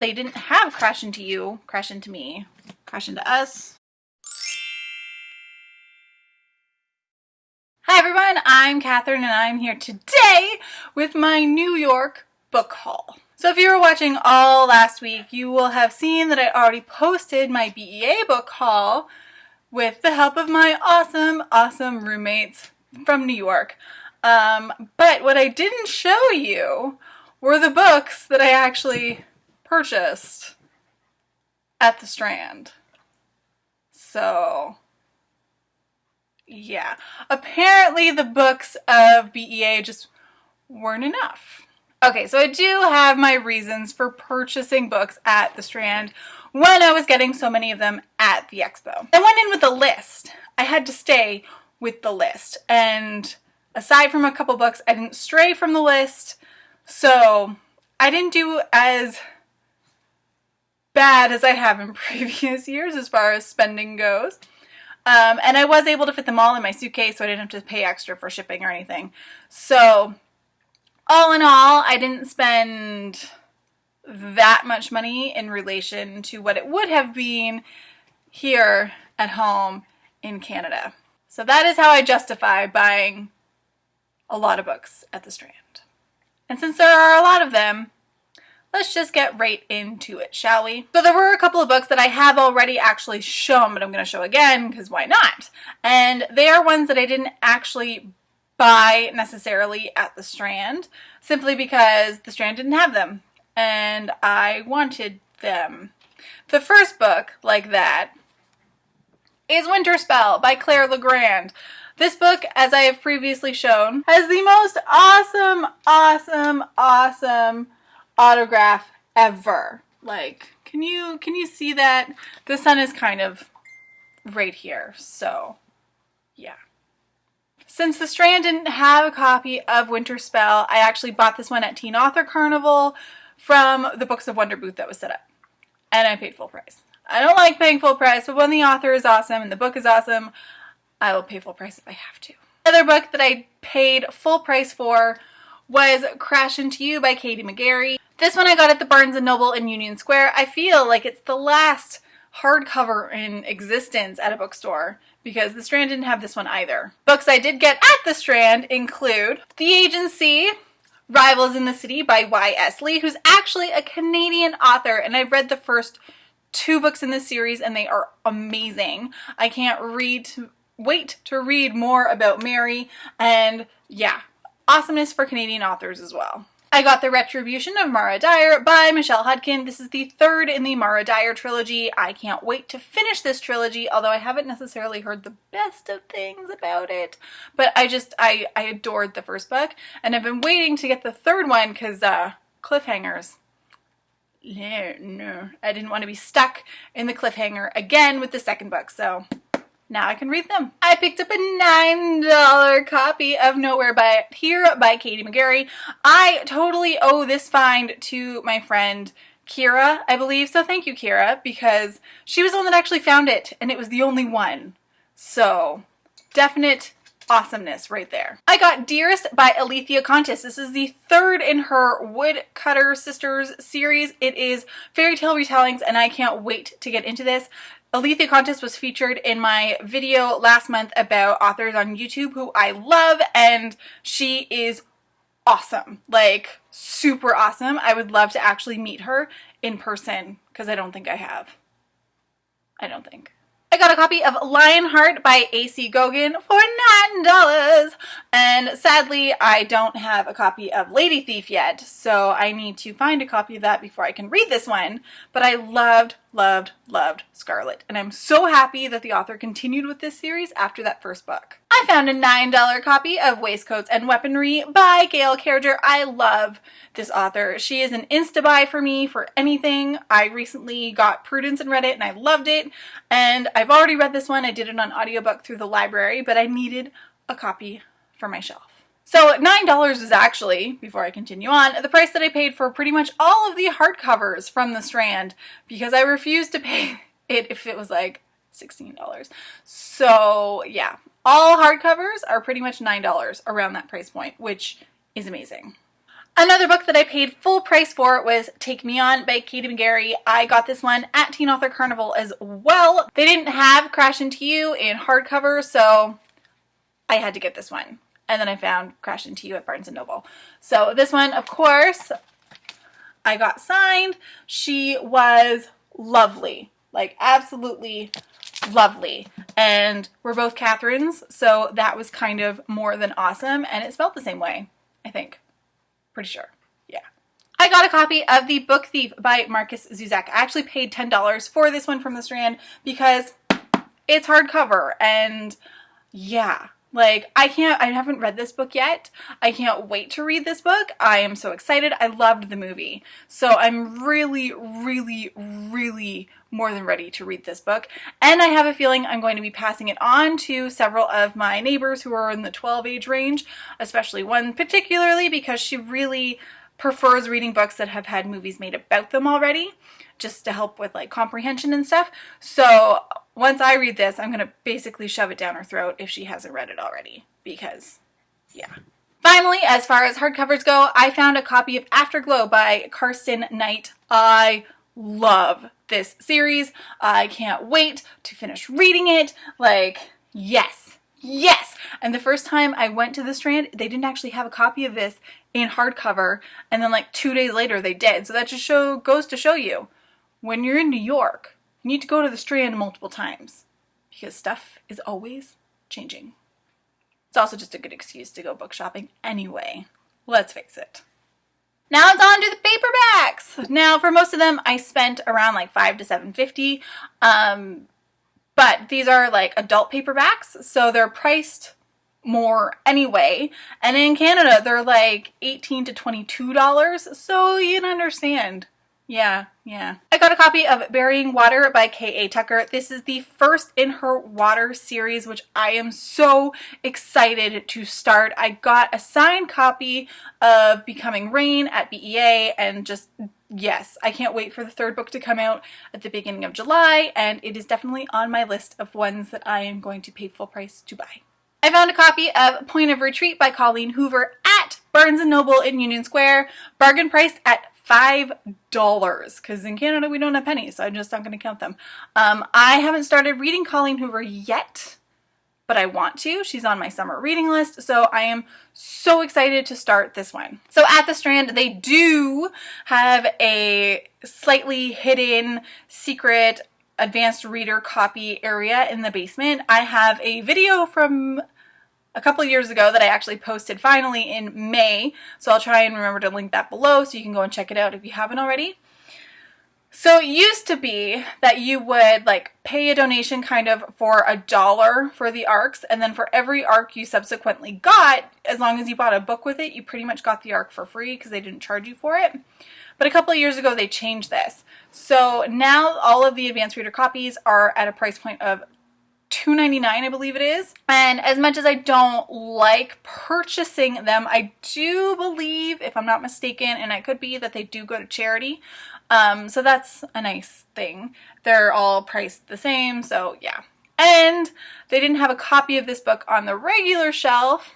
They didn't have Crash Into You, Crash Into Me, Crash Into Us. Hi everyone, I'm Catherine and I'm here today with my New York book haul. So if you were watching all last week, you will have seen that I already posted my BEA book haul with the help of my awesome roommates from New York. But what I didn't show you were the books that I actually purchased at the Strand. So yeah, apparently the books of BEA just weren't enough. Okay, so I do have my reasons for purchasing books at the Strand when I was getting so many of them at the expo. I went in with a list. I had to stay with the list. And aside from a couple books, I didn't stray from the list. So I didn't do as bad as I have in previous years as far as spending goes. And I was able to fit them all in my suitcase, so I didn't have to pay extra for shipping or anything. So all in all, I didn't spend that much money in relation to what it would have been here at home in Canada. So that is how I justify buying a lot of books at the Strand. And since there are a lot of them, let's just get right into it, shall we? So there were a couple of books that I have already actually shown, but I'm going to show again, because why not? And they are ones that I didn't actually buy necessarily at the Strand, simply because the Strand didn't have them, and I wanted them. The first book like that is Winter Spell by Claire Legrand. This book, as I have previously shown, has the most awesome autograph ever. Like, can you see that? The sun is kind of right here, so yeah. Since the Strand didn't have a copy of Winter Spell, I actually bought this one at Teen Author Carnival from the Books of Wonder booth that was set up. And I paid full price. I don't like paying full price, but when the author is awesome and the book is awesome, I will pay full price if I have to. Another book that I paid full price for was Crash Into You by Katie McGarry. This one I got at the Barnes & Noble in Union Square. I feel like it's the last hardcover in existence at a bookstore, because the Strand didn't have this one either. Books I did get at the Strand include The Agency, Rivals in the City by Y.S. Lee, who's actually a Canadian author, and I've read the first 2 books in this series and they are amazing. I can't wait to read more about Mary, and yeah, awesomeness for Canadian authors as well. I got The Retribution of Mara Dyer by Michelle Hudkin. This is the 3rd in the Mara Dyer trilogy. I can't wait to finish this trilogy, although I haven't necessarily heard the best of things about it. But I adored the first book, and I've been waiting to get the 3rd one because cliffhangers. No, I didn't want to be stuck in the cliffhanger again with the 2nd book, so now I can read them. I picked up a $9 copy of Nowhere Here by Katie McGarry. I totally owe this find to my friend Kira, I believe. So thank you, Kira, because she was the one that actually found it, and it was the only one. So definite awesomeness right there. I got Dearest by Alethea Contis. This is the 3rd in her Woodcutter Sisters series. It is fairy tale retellings, and I can't wait to get into this. Alethea Contis was featured in my video last month about authors on YouTube who I love, and she is awesome. Like, super awesome. I would love to actually meet her in person, because I don't think I have. I got a copy of Lionheart by A.C. Goguen for $9, and sadly I don't have a copy of Lady Thief yet, so I need to find a copy of that before I can read this one. But I loved Scarlet, and I'm so happy that the author continued with this series after that first book. I found a $9 copy of Waistcoats and Weaponry by Gail Carriger. I love this author. She is an insta-buy for me for anything. I recently got Prudence and read it, and I loved it, and I've already read this one. I did it on audiobook through the library, but I needed a copy for my shelf. So $9 is actually, before I continue on, the price that I paid for pretty much all of the hardcovers from the Strand, because I refused to pay it if it was like $16. So yeah, all hardcovers are pretty much $9 around that price point, which is amazing. Another book that I paid full price for was Take Me On by Katie McGarry. I got this one at Teen Author Carnival as well. They didn't have Crash Into You in hardcover, so I had to get this one. And then I found Crash Into You at Barnes & Noble. So this one, of course, I got signed. She was lovely, like absolutely lovely. And we're both Catherines, so that was kind of more than awesome. And it spelled the same way, I think. Pretty sure. Yeah. I got a copy of The Book Thief by Marcus Zuzak. I actually paid $10 for this one from the Strand because it's hardcover. And yeah, like I haven't read this book yet. I can't wait to read this book. I am so excited. I loved the movie. So I'm really, really, really more than ready to read this book. And I have a feeling I'm going to be passing it on to several of my neighbors who are in the 12 age range, especially one particularly because she really prefers reading books that have had movies made about them already, just to help with like comprehension and stuff. So once I read this, I'm going to basically shove it down her throat if she hasn't read it already, because yeah. Finally, as far as hardcovers go, I found a copy of Afterglow by Karsten Knight. I love this series. I can't wait to finish reading it. Like, yes, yes. And the first time I went to the Strand, they didn't actually have a copy of this in hardcover, and then like 2 days later they did. So that just goes to show you, when you're in New York, you need to go to the Strand multiple times because stuff is always changing. It's also just a good excuse to go book shopping anyway. Let's face it. Now it's on to the paperbacks. Now for most of them, I spent around like $5 to $7.50. But these are like adult paperbacks, so they're priced more anyway. And in Canada, they're like $18 to $22. So you can understand. Yeah. I got a copy of Burying Water by K.A. Tucker. This is the first in her water series, which I am so excited to start. I got a signed copy of Becoming Rain at BEA, and just, yes, I can't wait for the third book to come out at the beginning of July, and it is definitely on my list of ones that I am going to pay full price to buy. I found a copy of Point of Retreat by Colleen Hoover at Barnes & Noble in Union Square, bargain priced at $5, because in Canada we don't have pennies, so I'm just not going to count them. I haven't started reading Colleen Hoover yet, but I want to. She's on my summer reading list, so I am so excited to start this one. So at the Strand, they do have a slightly hidden, secret, advanced reader copy area in the basement. I have a video from a couple of years ago that I actually posted finally in May, so I'll try and remember to link that below so you can go and check it out if you haven't already. So it used to be that you would like pay a donation kind of for $1 for the ARCs, and then for every ARC you subsequently got, as long as you bought a book with it, you pretty much got the ARC for free because they didn't charge you for it. But a couple of years ago they changed this. So now all of the advanced reader copies are at a price point of $2.99, I believe it is. And as much as I don't like purchasing them, I do believe, if I'm not mistaken, and I could be, that they do go to charity. So that's a nice thing. They're all priced the same, so yeah. And they didn't have a copy of this book on the regular shelf,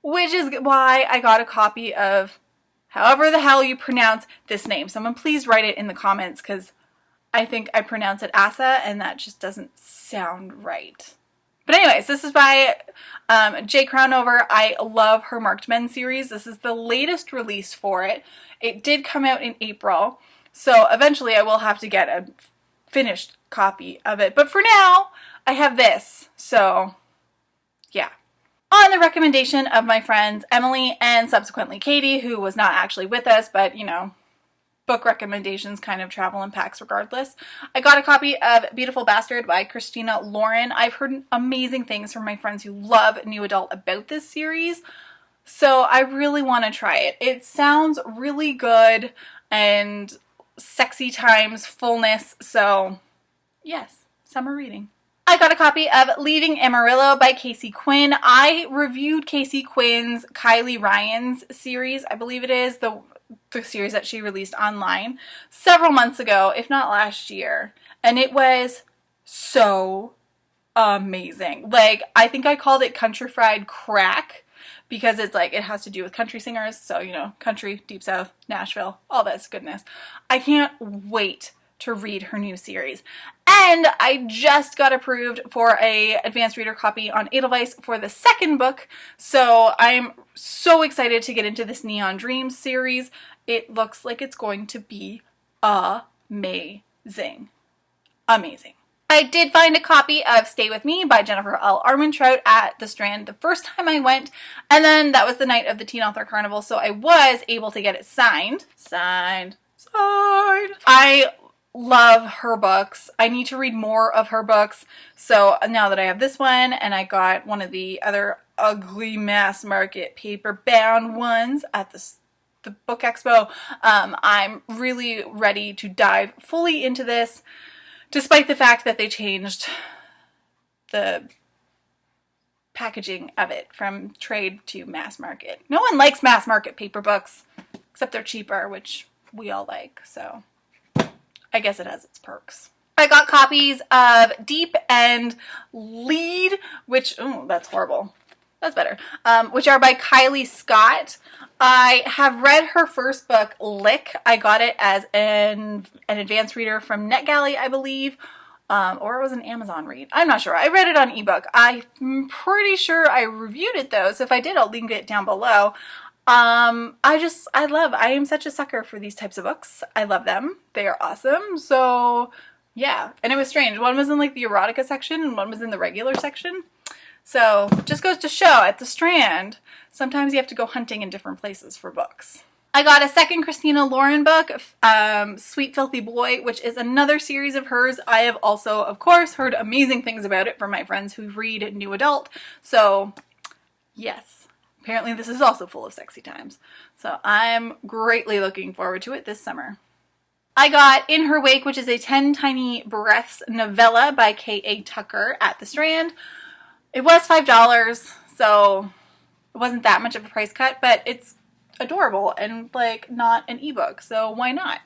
which is why I got a copy of however the hell you pronounce this name. Someone please write it in the comments, because I think I pronounce it Asa, and that just doesn't sound right. But anyways, this is by J. Crownover. I love her Marked Men series. This is the latest release for it. It did come out in April, so eventually I will have to get a finished copy of it. But for now, I have this, so yeah. On the recommendation of my friends Emily and subsequently Katie, who was not actually with us, but you know, book recommendations kind of travel in packs regardless, I got a copy of Beautiful Bastard by Christina Lauren. I've heard amazing things from my friends who love new adult about this series, so I really want to try it. It sounds really good and sexy times fullness, so yes, summer reading. I got a copy of Leaving Amarillo by Casey Quinn. I reviewed Casey Quinn's Kylie Ryan's series, I believe it is, the series that she released online several months ago, if not last year, and it was so amazing. Like, I think I called it country fried crack because it's like, it has to do with country singers. So, you know, country, Deep South, Nashville, all this goodness. I can't wait to read her new series. And I just got approved for a advanced reader copy on Edelweiss for the second book. So I'm so excited to get into this Neon Dreams series. It looks like it's going to be amazing. Amazing. I did find a copy of Stay With Me by Jennifer L. Armentrout at the Strand the first time I went, and then that was the night of the Teen Author Carnival, so I was able to get it signed. Signed. I love her books. I need to read more of her books, so now that I have this one, and I got one of the other ugly mass market paper bound ones at the Book Expo, I'm really ready to dive fully into this. Despite the fact that they changed the packaging of it from trade to mass market. No one likes mass market paper books, except they're cheaper, which we all like, so I guess it has its perks. I got copies of Deep and Lead, which, oh, that's horrible. That's better. Which are by Kylie Scott. I have read her first book, Lick. I got it as an advanced reader from NetGalley, I believe, or it was an Amazon read. I'm not sure. I read it on ebook. I'm pretty sure I reviewed it though, so if I did, I'll link it down below. I am such a sucker for these types of books. I love them. They are awesome. So yeah, and it was strange. One was in like the erotica section and one was in the regular section. So, just goes to show, at the Strand, sometimes you have to go hunting in different places for books. I got a second Christina Lauren book, Sweet Filthy Boy, which is another series of hers. I have also, of course, heard amazing things about it from my friends who read new adult. So, yes, apparently this is also full of sexy times. So, I'm greatly looking forward to it this summer. I got In Her Wake, which is a 10 Tiny Breaths novella by K.A. Tucker at the Strand. It was $5, so it wasn't that much of a price cut, but it's adorable and like not an ebook, so why not?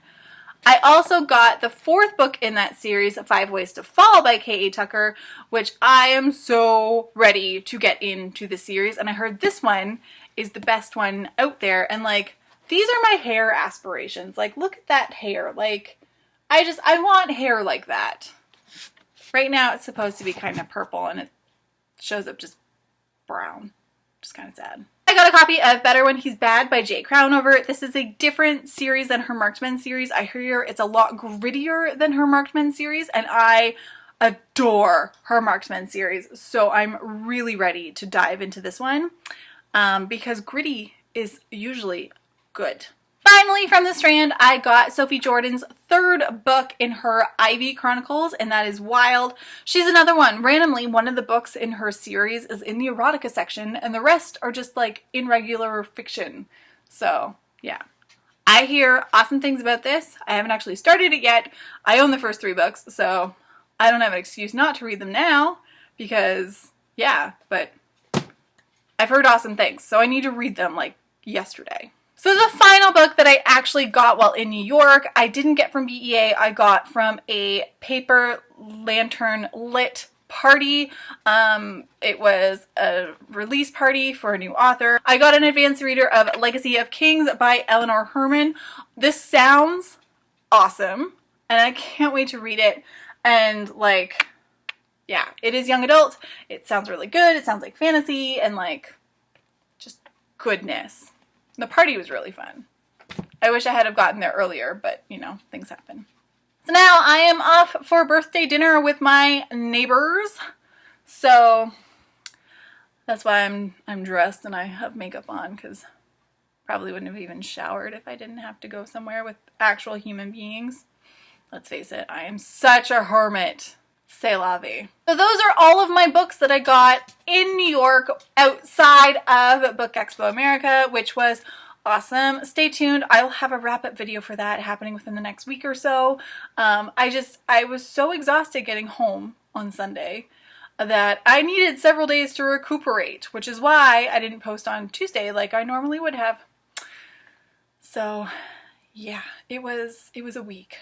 I also got the fourth book in that series, 5 Ways to Fall by K.A. Tucker, which I am so ready to get into the series, and I heard this one is the best one out there, and like, these are my hair aspirations. Like, look at that hair. Like, I want hair like that. Right now it's supposed to be kind of purple, and it shows up just brown. Just kind of sad. I got a copy of Better When He's Bad by Jay Crownover. This is a different series than her Marked Men series. I hear it's a lot grittier than her Marked Men series, and I adore her Marked Men series. So I'm really ready to dive into this one because gritty is usually good. Finally, from the Strand, I got Sophie Jordan's third book in her Ivy Chronicles, and that is Wild. She's another one. Randomly, one of the books in her series is in the erotica section, and the rest are just like in regular fiction. So, yeah. I hear awesome things about this. I haven't actually started it yet. I own the first 3 books, so I don't have an excuse not to read them now, because, yeah, but I've heard awesome things, so I need to read them like yesterday. So the final book that I actually got while in New York, I didn't get from BEA, I got from a Paper Lantern Lit party. It was a release party for a new author. I got an advanced reader of Legacy of Kings by Eleanor Herman. This sounds awesome, and I can't wait to read it. And like, yeah, it is young adult. It sounds really good. It sounds like fantasy and like just goodness. The party was really fun. I wish I had have gotten there earlier, but you know, things happen. So now I am off for birthday dinner with my neighbors. So that's why I'm dressed and I have makeup on, because probably wouldn't have even showered if I didn't have to go somewhere with actual human beings. Let's face it, I am such a hermit. C'est la vie. So those are all of my books that I got in New York outside of Book Expo America, which was awesome. Stay tuned. I'll have a wrap-up video for that happening within the next week or so. I was so exhausted getting home on Sunday that I needed several days to recuperate, which is why I didn't post on Tuesday like I normally would have. So yeah, it was a week,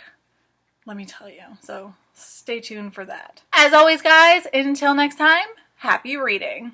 let me tell you. So stay tuned for that. As always, guys, until next time, happy reading.